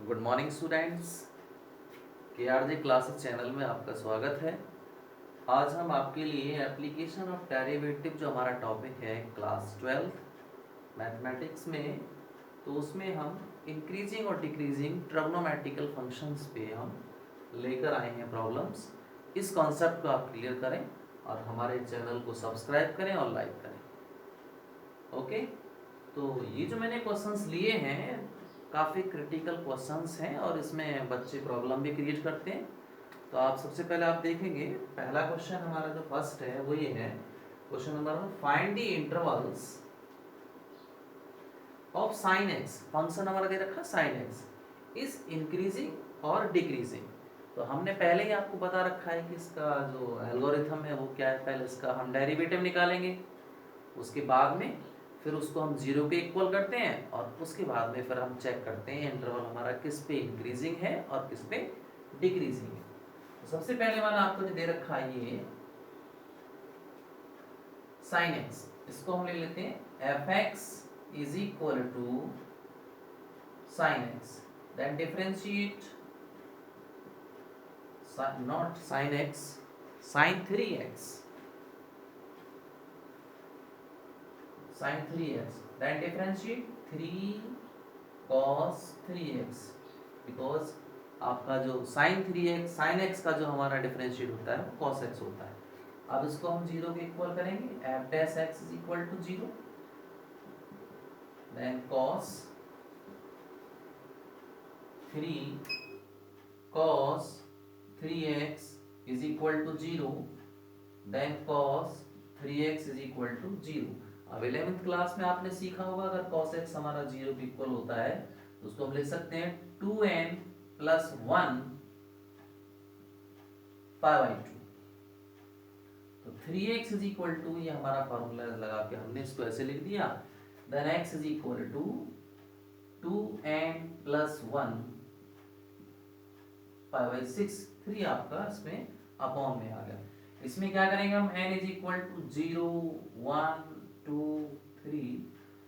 Good morning students. KRJ classes channel में आपका स्वागत है। आज हम आपके लिए एप्लीकेशन ऑफ डेरिवेटिव जो हमारा टॉपिक है क्लास 12 मैथमेटिक्स में, तो उसमें हम इंक्रीजिंग और डिक्रीजिंग ट्रिग्नोमेट्रिकल फंक्शंस पे हम लेकर आए हैं प्रॉब्लम्स। इस कॉन्सेप्ट को आप क्लियर करें और हमारे चैनल को सब्सक्राइब करें और लाइक करें। ओके, तो ये जो मैंने क्वेश्चंस लिए हैं काफ़ी क्रिटिकल क्वेश्चंस हैं और इसमें बच्चे प्रॉब्लम भी क्रिएट करते हैं। तो आप सबसे पहले आप देखेंगे, पहला क्वेश्चन हमारा जो फर्स्ट है वो ये है, question number 1, find the intervals of sine x. Function हमारा दे रखा साइन एक्स इज इंक्रीजिंग और डिक्रीजिंग। तो हमने पहले ही आपको बता रखा है कि इसका जो एल्गोरिथम है वो क्या है। पहले इसका हम डेरिवेटिव निकालेंगे, उसके बाद में फिर उसको हम जीरो के इक्वल करते हैं और उसके बाद में फिर हम चेक करते हैं इंटरवल हमारा किस पे इंक्रीजिंग है और किस पे डिक्रीजिंग है। तो सबसे पहले वाला आपको जो दे रखा है ये साइन एक्स, इसको हम ले लेते हैं f x is equal to sine x, then differentiate not sine x, sine 3x, sin 3x, then differentiate 3 cos 3x, because आपका जो sin 3x sin x का जो हमारा डिफरेंशिएट होता है वो cos x होता है। अब इसको हम जीरो के इक्वल करेंगे, f dash x is equal to zero, then cos 3x is equal to zero, then cos 3x is equal to zero. अब 11th क्लास में आपने सीखा होगा अगर cos x हमारा जीरो के इक्वल होता है तो उसको हम लिख सकते हैं 2n प्लस 1 पाई बाई 2। तो 3x इज इक्वल टू, ये हमारा फॉर्मूला लगा के हमने इसको ऐसे लिख दिया, then x is equal to 2n plus 1 pi by 6। 3 आपका इसमें अपॉन में आ गया। इसमें क्या करेंगे हम, n is equal to 0 1 2 3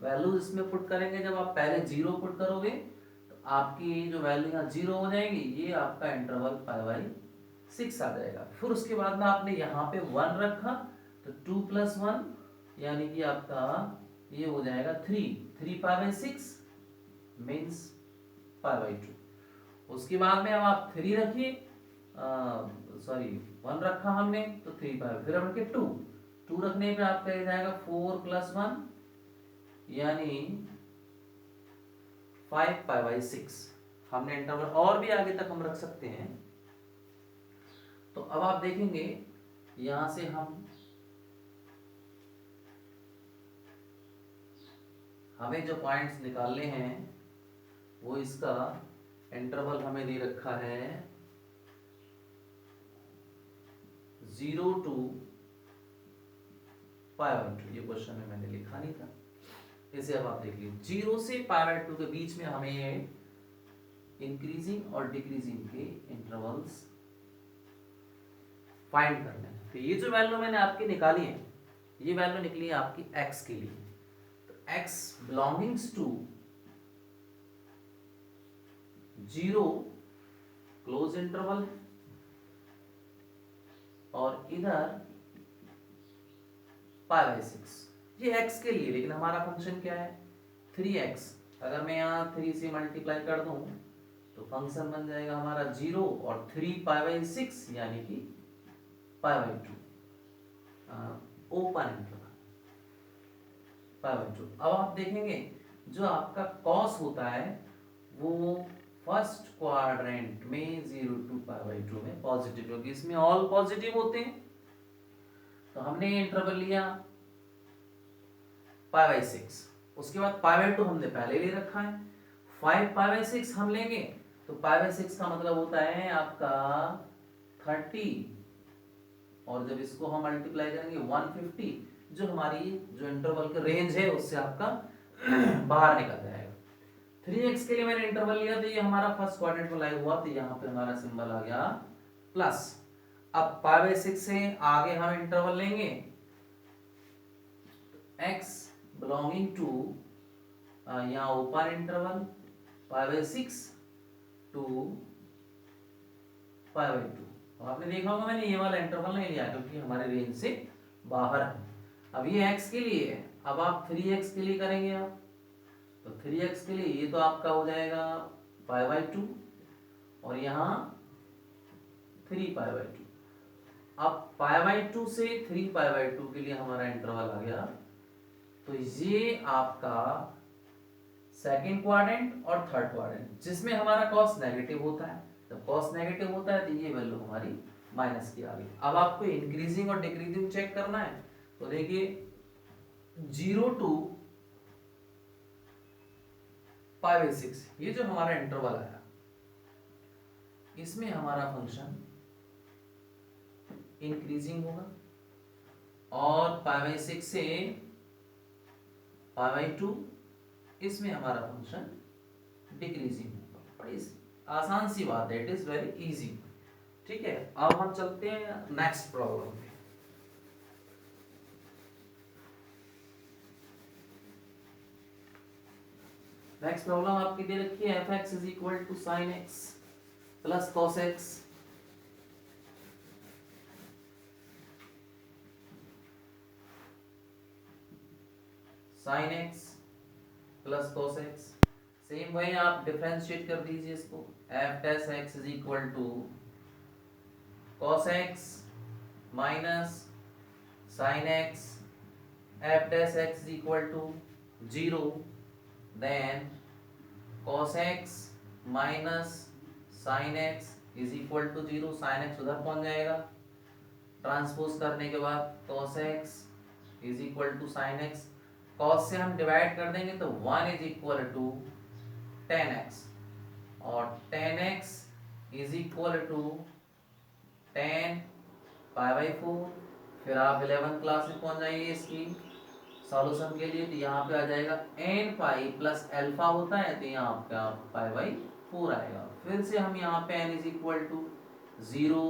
values इसमें पुट करेंगे। जब आप पहले जीरो पुट करोगे तो आपकी जो वैल्यू यहाँ जीरो हो जाएगी, ये आपका इंटरवल पाई बाई 6 आ जाएगा। फिर उसके बाद में आपने यहाँ पे 1 रखा तो 2 प्लस 1 यानी कि आपका ये हो जाएगा 3 पाई बाई 6 मीन्स पाई बाई 2। उसके बाद में अब आप 3 रखिए, सॉरी 1 रखा हमने तो 3 पाई, फिर हम रखे 2 रखने पे आपका ये जाएगा 4 प्लस 1 यानी 5 पाई बाई 6। हमने इंटरवल और भी आगे तक हम रख सकते हैं। तो अब आप देखेंगे यहां से हमें जो पॉइंट्स निकालने हैं वो इसका इंटरवल हमें दे रखा है 0 टू पाई बाई 2। ये क्वेश्चन में मैंने लिखा नहीं था, इसे अब आप देख लीजिए। 0 से पाई बाई 2 के बीच में हमें इंक्रीजिंग और डिक्रीजिंग के इंटरवल्स फाइंड करना है। तो ये जो वैल्यू मैंने आपकी निकाली है, ये वैल्यू निकली है आपकी x के लिए। तो x belongings to 0 close interval और इधर पाई बाई 6, ये x के लिए। लेकिन हमारा फंक्शन क्या है 3x। अगर मैं यहाँ 3 से मल्टीप्लाई कर दूं तो फंक्शन बन जाएगा हमारा 0 और 3 पाई बाई 6 यानी कि pi by 2, open interval pi by 2। अब आप देखेंगे जो आपका कॉस होता है वो फर्स्ट क्वाड्रेंट में 0 टू पाई बाई 2 में पॉजिटिव, क्योंकि इसमें ऑल पॉजिटिव होते हैं। तो हमने ये इंटरवल लिया पाई बाई 6, उसके बाद पाई बाई 2 हमने पहले ले रखा है। 5 पाई बाई 6 हम लेंगे तो पाई बाई 6 का मतलब होता है आपका 30, और जब इसको हम मल्टीप्लाई करेंगे 150, जो हमारी जो इंटरवल का रेंज है उससे आपका बाहर निकल जाएगा। 3x के लिए मैंने इंटरवल लिया तो ये हमारा फर्स्ट क्वाड्रेंट में लाई हुआ, तो यहाँ पे हमारा सिंबल आ गया प्लस। अब पाई बाई 6 से आगे हम इंटरवल लेंगे, x बिलोंगिंग टू यहाँ open interval pi by 6 two pi by two. तो आपने देखा होगा मैंने ये वाला इंटरवल नहीं लिया क्योंकि हमारे रेंज से बाहर है। अब ये x के लिए है, अब आप 3x के लिए करेंगे आप, तो 3x के लिए ये तो आपका हो जाएगा पाई बाई टू और यहाँ 3 पाई बाई टू। अब पाई बाई टू से 3 पाई बाई टू के लिए हमारा इंटरवल आ गया, तो ये आपका सेकेंड क्वाड्रेंट और थर्ड क्वाड्रेंट जिसमें हमारा कॉस नेगेटिव होता है। जब कॉस नेगेटिव होता है तो ये वैल्यू हमारी माइनस की आ गई। अब आपको इंक्रीजिंग और डिक्रीजिंग चेक करना है, तो देखिए 0 टू पाई बाई 6 ये जो हमारा इंटरवल आया, इसमें हमारा फंक्शन इंक्रीजिंग होगा और पाई बाई 6 से पाई बाई 2 इसमें हमारा फंक्शन डिक्रीजिंग होगा। बड़ी आसान सी बात है, इट इज वेरी इजी। ठीक है, अब हम चलते हैं नेक्स्ट प्रॉब्लम पे। नेक्स्ट प्रॉब्लम आपकी दे रखी है f x is equal to sine x plus cos x sine x plus cos x. Same वही आप डिफरेंशिएट कर दीजिए इसको, f dash x is equal to cos x minus sine x, f dash x is equal to 0, then cos x minus sine x is equal to 0, sine x उधर पहुंच जाएगा, transpose करने के बाद cos x is equal to sine x, cos से हम divide कर देंगे तो 1 is equal to tan x और tan x is equal to tan pi by 4। फिर आप 11 क्लास में पहुंच जाइए इसकी सॉल्यूशन के लिए, तो यहाँ पे आ जाएगा n पाई प्लस अल्फा होता है, तो यहाँ आपका पाई बाई 4 आएगा। फिर से हम यहाँ पे n इज इक्वल टू 0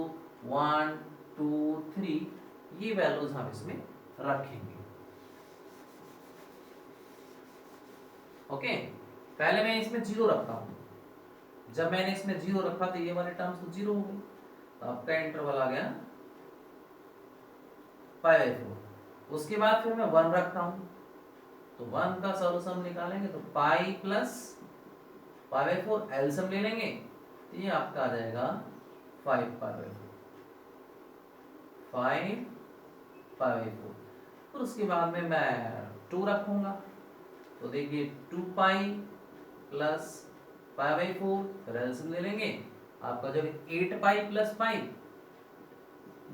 1 2 3 ये वैल्यूज हम इसमें रखेंगे। ओके, पहले मैं इसमें 0 रखता हूँ, जब मैंने इसमें 0 रखा तो ये वाले टर्म्स तो 0 हो गए, तो आपका इंटरवल आ गया पाई बाई 4। उसके बाद फिर मैं 1 रखता हूं, तो 1 का सॉल्यूशन निकालेंगे तो pi plus pi by 4 LCM ले लेंगे, तो ये आपका आ जाएगा 5 पाई बाई 4, 5 पाई बाई 4। फिर उसके बाद में मैं 2 रखूंगा, तो देखिए 2 पाई प्लस पाई बाई 4 फिर एलसीएम ले लेंगे, आपका जो 8 pi plus pi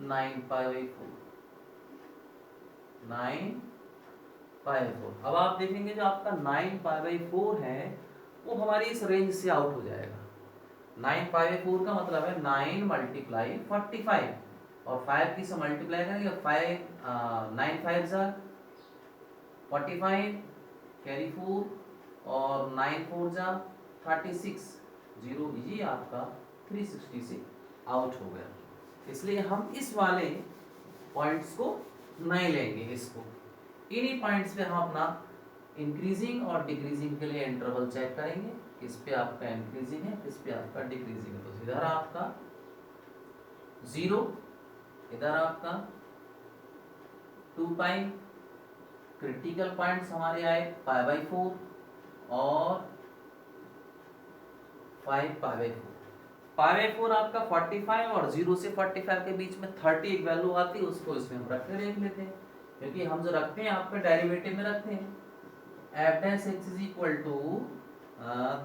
9 pi by 4, 9 pi by 4। अब आप देखेंगे जो आपका 9 पाई बाई 4 है वो हमारी इस रेंज से आउट हो जाएगा। 9 पाई बाई 4 का मतलब है 9 मल्टीप्लाई 45 और 5 की से मल्टीप्लाई करेंगे 5 9 5 जा 45 कैरी 4 और 9 4 जा 36 0, ये आपका 360 से आउट हो गया। इसलिए हम इस वाले पॉइंट्स को नहीं लेंगे, इसको इन्हीं पॉइंट्स पे हम अपना इंक्रीजिंग और डिक्रीजिंग के लिए इंटरवल चेक करेंगे, किस पे आपका इंक्रीजिंग है किस पे आपका डिक्रीजिंग है। तो इधर आपका 0, इधर आपका 2 पाई, क्रिटिकल पॉइंट्स हमारे आए पाई बाई 4 और 5 पाई बाई 4। पाई बाई 4 आपका 45 और 0 से 45 के बीच में 30 एक वैल्यू आती है, उसको इसमें हम रख के देख लेते हैं, क्योंकि हम जो रखते हैं आपके डेरिवेटिव में रखते हैं। F dash x is equal to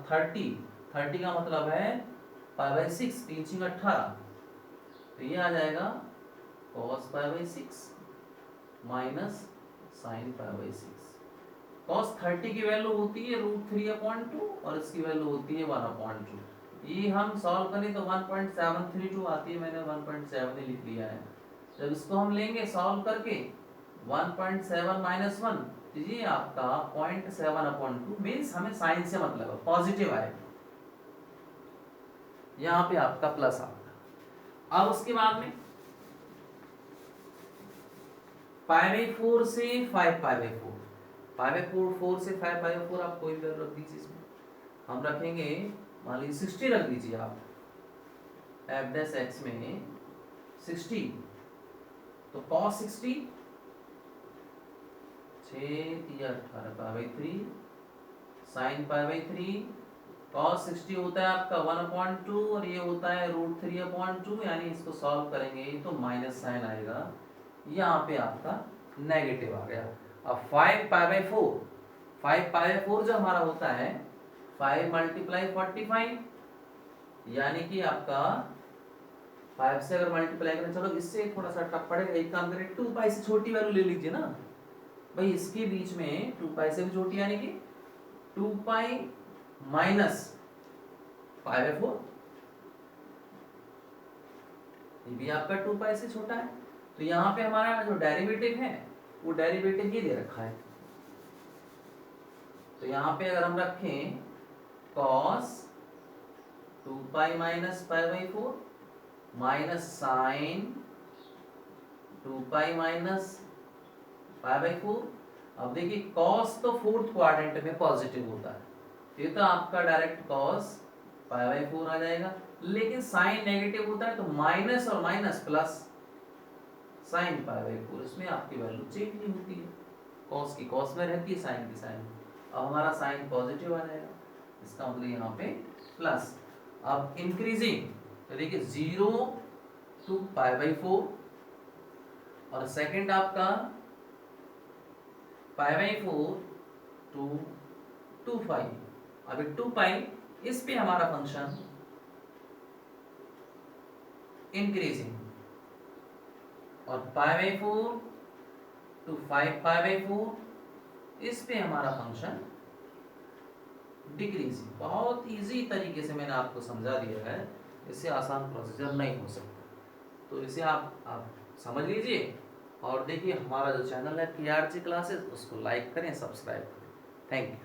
30 का मतलब है पाई बाई 6 3 6 18, तो ये आ जाएगा cos pi by 6 minus sine pi by 6। cos 30 की वैल्यू होती है √3/2 और इसकी वैल्यू होती है 1/2। ये हम सॉल्व करें तो 1.732 आती है, मैंने 1.7 ही लिख लिया है। जब इसको हम लेंगे सॉल्व करके 1.7 माइनस 1, तो ये आपका 0.7/2 मीन्स हमें साइन से मतलब है पॉजिटिव आएगा, यहाँ पे आपका प्लस आएगा। अब उसके बाद में पाई बाई 4 से 5 पाई बाई 4, पाई बाई 4 से 5 पाई बाई 4 आप कोई वैल्यू रख दीजिए, इसमें हम रखेंगे मान लीजिए 60 रख दीजिए आप, एफ डैश एक्स में 60, तो cos 60 6×3 साइन π/3 cos 60 होता है आपका 1/2 और ये होता है √3/2, यानी इसको सॉल्व करेंगे तो माइनस साइन आएगा, यहाँ पे आपका नेगेटिव आ गया। अब 5π/4, 5π/4 जो हमारा होता है 5 × 45, यानी कि आपका 5 से अगर मल्टीप्लाई करें, चलो इससे थोड़ा सा टफ पड़ेगा, एक काम करें 2π से छोटी वैल्यू ले लीजिए ना भाई, इसके बीच में 2π से भी छोटी, यानी कि 2π माइनस π/4, ये भी आपका 2π से छोटा है। तो यहाँ पे हमारा जो डेरिवेटिव है वो डेरिवेटिव ये दे रखा है, तो यहाँ पे अगर हम रखें cos 2π minus π/4 minus sine 2π minus π/4। अब देखिए cos तो फोर्थ क्वाड्रेंट में पॉजिटिव होता है, ये तो आपका डायरेक्ट cos π/4 आ जाएगा, लेकिन साइन नेगेटिव होता है तो माइनस और माइनस प्लस साइन π/4, इसमें आपकी वैल्यू चेंज नहीं होती है, cos की cos में रहती है, साइन की साइन। अब हमारा साइन पॉजिटिव आ जाएगा, इसका मतलब यहाँ पे प्लस। अब इंक्रीजिंग तो देखिए 0 to π/4 और सेकंड आपका π/4 to 2π। अभी 2π इस पे हमारा फंक्शन इंक्रीजिंग, और π/4 to 5π/4 इस पे हमारा फंक्शन डिक्रीजिंग। बहुत इजी तरीके से मैंने आपको समझा दिया है, इससे आसान प्रोसीजर नहीं हो सकता, तो इसे आप समझ लीजिए। और देखिए हमारा जो चैनल है KRG क्लासेस, उसको लाइक करें, सब्सक्राइब करें। Thank you.